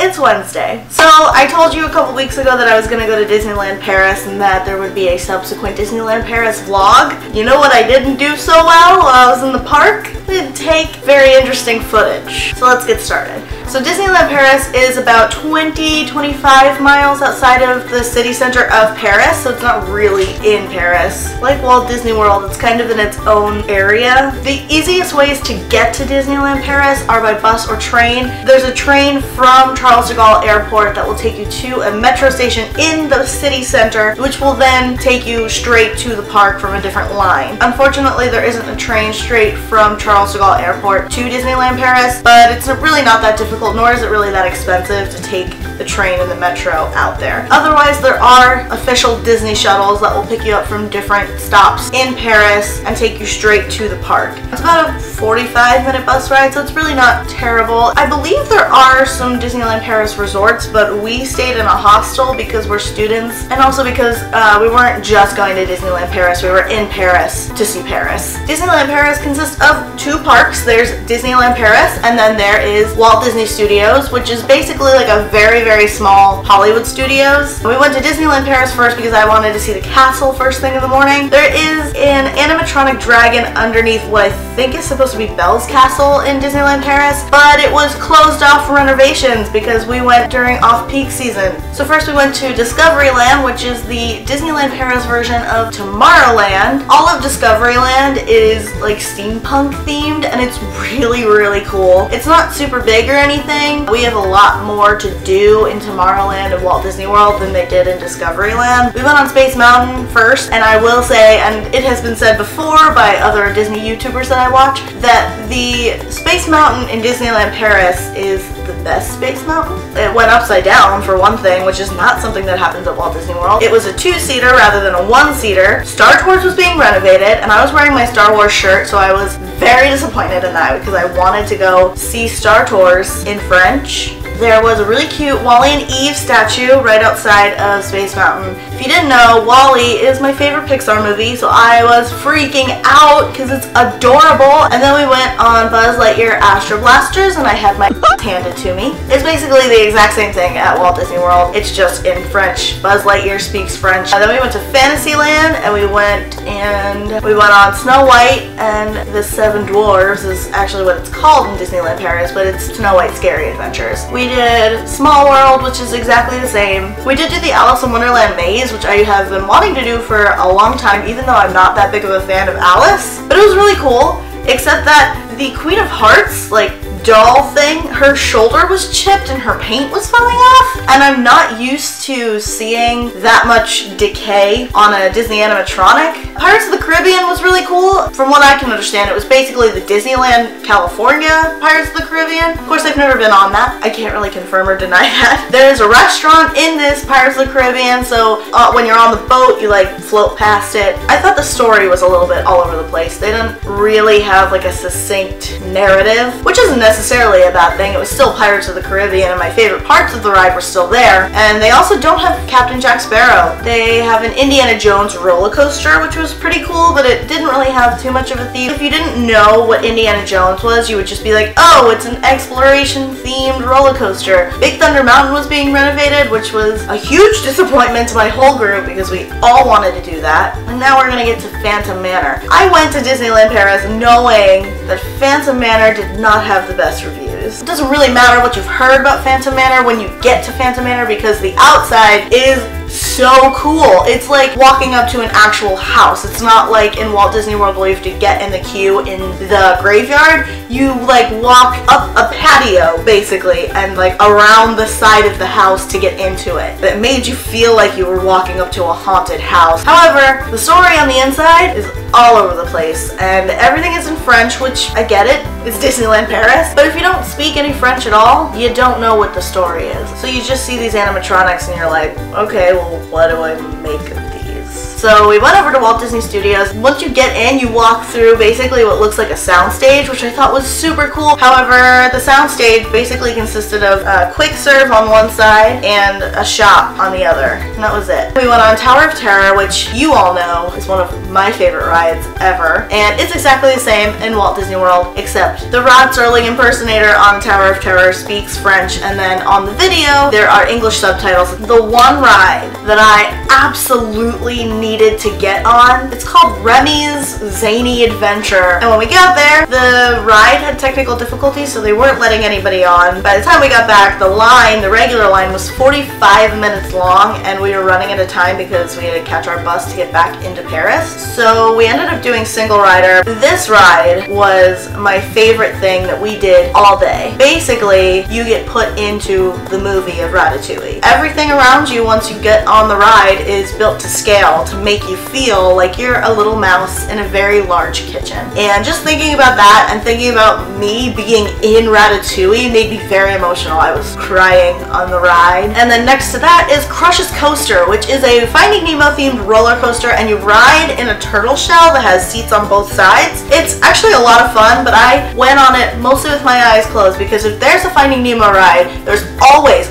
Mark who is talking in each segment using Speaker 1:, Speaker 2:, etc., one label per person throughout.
Speaker 1: it's Wednesday. So I told you a couple weeks ago that I was gonna go to Disneyland Paris and that there would be a subsequent Disneyland Paris vlog. You know what I didn't do so well while I was in the park? I didn't take very interesting footage. So let's get started. So Disneyland Paris is about 20-25 miles outside of the city center of Paris, so it's not really in Paris. Like Walt Disney World, it's kind of in its own area. The easiest ways to get to Disneyland Paris are by bus or train. There's a train from Charles de Gaulle Airport that will take you to a metro station in the city center, which will then take you straight to the park from a different line. Unfortunately, there isn't a train straight from Charles de Gaulle Airport to Disneyland Paris, but it's really not that difficult, nor is it really that expensive to take the train and the metro out there. Otherwise, there are official Disney shuttles that will pick you up from different stops in Paris and take you straight to the park. It's about a 45-minute bus ride, so it's really not terrible. I believe there are some Disneyland Paris resorts, but we stayed in a hostel because we're students, and also because we weren't just going to Disneyland Paris, we were in Paris to see Paris. Disneyland Paris consists of two parks. There's Disneyland Paris, and then there is Walt Disney Studios, which is basically like a very small Hollywood Studios. We went to Disneyland Paris first because I wanted to see the castle first thing in the morning. There is an animatronic dragon underneath what I think is supposed to be Belle's castle in Disneyland Paris, but it was closed off for renovations because we went during off-peak season. So first we went to Discoveryland, which is the Disneyland Paris version of Tomorrowland. All of Discoveryland is like steampunk themed, and it's really cool. It's not super big or anything. We have a lot more to do in Tomorrowland and Walt Disney World than they did in Discoveryland. We went on Space Mountain first, and I will say, and it has been said before by other Disney YouTubers that I watch, that the Space Mountain in Disneyland Paris is the best Space Mountain. It went upside down for one thing, which is not something that happens at Walt Disney World. It was a two-seater rather than a one-seater. Star Tours was being renovated, and I was wearing my Star Wars shirt, so I was very disappointed in that because I wanted to go see Star Tours in French. There was a really cute Wally and Eve statue right outside of Space Mountain. If you didn't know, Wally is my favorite Pixar movie, so I was freaking out because it's adorable. And then we went on Buzz Lightyear Astro Blasters, and I had my handed to me. It's basically the exact same thing at Walt Disney World. It's just in French. Buzz Lightyear speaks French. And then we went to Fantasyland, and we went on Snow White and the Seven Dwarfs is actually what it's called in Disneyland Paris, but it's Snow White Scary Adventures. We did Small World, which is exactly the same. We did do the Alice in Wonderland maze, which I have been wanting to do for a long time, even though I'm not that big of a fan of Alice. But it was really cool, except that the Queen of Hearts, like, doll thing, her shoulder was chipped and her paint was falling off, and I'm not used to seeing that much decay on a Disney animatronic. Pirates of the Caribbean was really cool. From what I can understand, it was basically the Disneyland California Pirates of the Caribbean. Of course, I've never been on that. I can't really confirm or deny that. There's a restaurant in this Pirates of the Caribbean, so when you're on the boat, you like float past it. I thought the story was a little bit all over the place. They didn't really have like a succinct narrative, which isn't necessarily a bad thing. It was still Pirates of the Caribbean, and my favorite parts of the ride were still there. And they also don't have Captain Jack Sparrow. They have an Indiana Jones roller coaster, which was pretty cool, but it didn't really have too much of a theme. If you didn't know what Indiana Jones was, you would just be like, oh, it's an exploration themed roller coaster. Big Thunder Mountain was being renovated, which was a huge disappointment to my whole group because we all wanted to do that. And now we're gonna get to Phantom Manor. I went to Disneyland Paris knowing that Phantom Manor did not have the best reviews. It doesn't really matter what you've heard about Phantom Manor when you get to Phantom Manor because the outside is so cool. It's like walking up to an actual house. It's not like in Walt Disney World where you have to get in the queue in the graveyard. You like walk up a patio basically and like around the side of the house to get into it. That made you feel like you were walking up to a haunted house. However, the story on the inside is all over the place and everything is in French, which I get it. It's Disneyland Paris. But if you don't speak any French at all, you don't know what the story is. So you just see these animatronics and you're like, okay, well, what do I make of these? So we went over to Walt Disney Studios. Once you get in, you walk through basically what looks like a soundstage, which I thought was super cool. However, the soundstage basically consisted of a quick serve on one side and a shop on the other, and that was it. We went on Tower of Terror, which you all know is one of my favorite rides ever, and it's exactly the same in Walt Disney World, except the Rod Serling impersonator on Tower of Terror speaks French, and then on the video there are English subtitles. The one ride that I absolutely needed to get on, it's called Remy's Zany Adventure, and when we got there, the ride had technical difficulties, so they weren't letting anybody on. By the time we got back, the regular line was 45 minutes long, and we were running out of time because we had to catch our bus to get back into Paris. So we ended up doing single rider. This ride was my favorite thing that we did all day. Basically, you get put into the movie of Ratatouille. Everything around you once you get on the ride is built to scale to make you feel like you're a little mouse in a very large kitchen. And just thinking about that and thinking about me being in Ratatouille made me very emotional. I was crying on the ride. And then next to that is Crush's Coaster, which is a Finding Nemo themed roller coaster, and you ride in a turtle shell that has seats on both sides. It's actually a lot of fun, but I went on it mostly with my eyes closed because if there's a Finding Nemo ride, there's always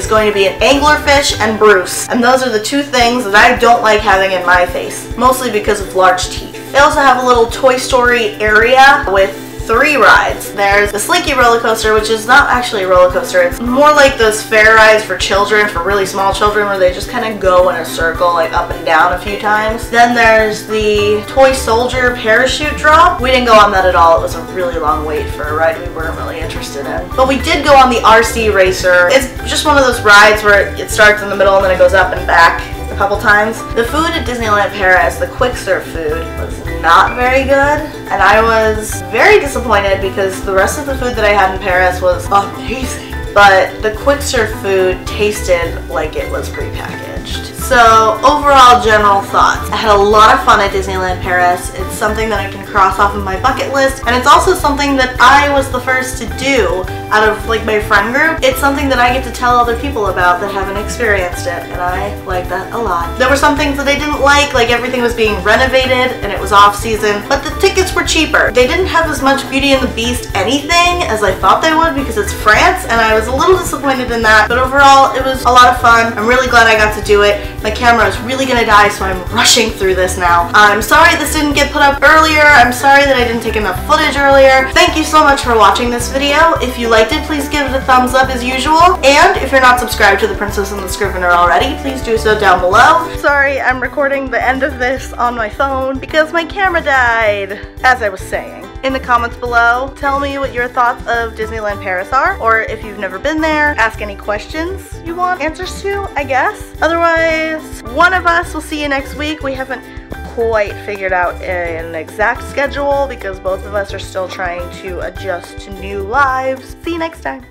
Speaker 1: going to be an anglerfish and Bruce. And those are the two things that I don't like having in my face, mostly because of large teeth. They also have a little Toy Story area with 3 rides. There's the Slinky roller coaster, which is not actually a roller coaster. It's more like those fair rides for children, for really small children, where they just kind of go in a circle, like up and down a few times. Then there's the Toy Soldier parachute drop. We didn't go on that at all. It was a really long wait for a ride we weren't really interested in. But we did go on the RC Racer. It's just one of those rides where it starts in the middle and then it goes up and back a couple times. The food at Disneyland Paris, the quick serve food, was not very good, and I was very disappointed because the rest of the food that I had in Paris was amazing. But the quick serve food tasted like it was prepackaged. So overall general thoughts. I had a lot of fun at Disneyland Paris. It's something that I can cross off of my bucket list, and it's also something that I was the first to do out of like my friend group. It's something that I get to tell other people about that haven't experienced it, and I like that a lot. There were some things that I didn't like everything was being renovated and it was off season, but the tickets were cheaper. They didn't have as much Beauty and the Beast anything as I thought they would because it's France, and I was a little disappointed in that, but overall it was a lot of fun. I'm really glad I got to do it. My camera is really gonna die, so I'm rushing through this now. I'm sorry this didn't get put up earlier. I'm sorry that I didn't take enough footage earlier. Thank you so much for watching this video. If you liked it, please give it a thumbs up as usual. And if you're not subscribed to The Princess and the Scrivener already, please do so down below. Sorry, I'm recording the end of this on my phone because my camera died. As I was saying, in the comments below, tell me what your thoughts of Disneyland Paris are, or if you've never been there, ask any questions you want answers to, I guess. Otherwise, one of us will see you next week. We haven't quite figured out an exact schedule because both of us are still trying to adjust to new lives. See you next time.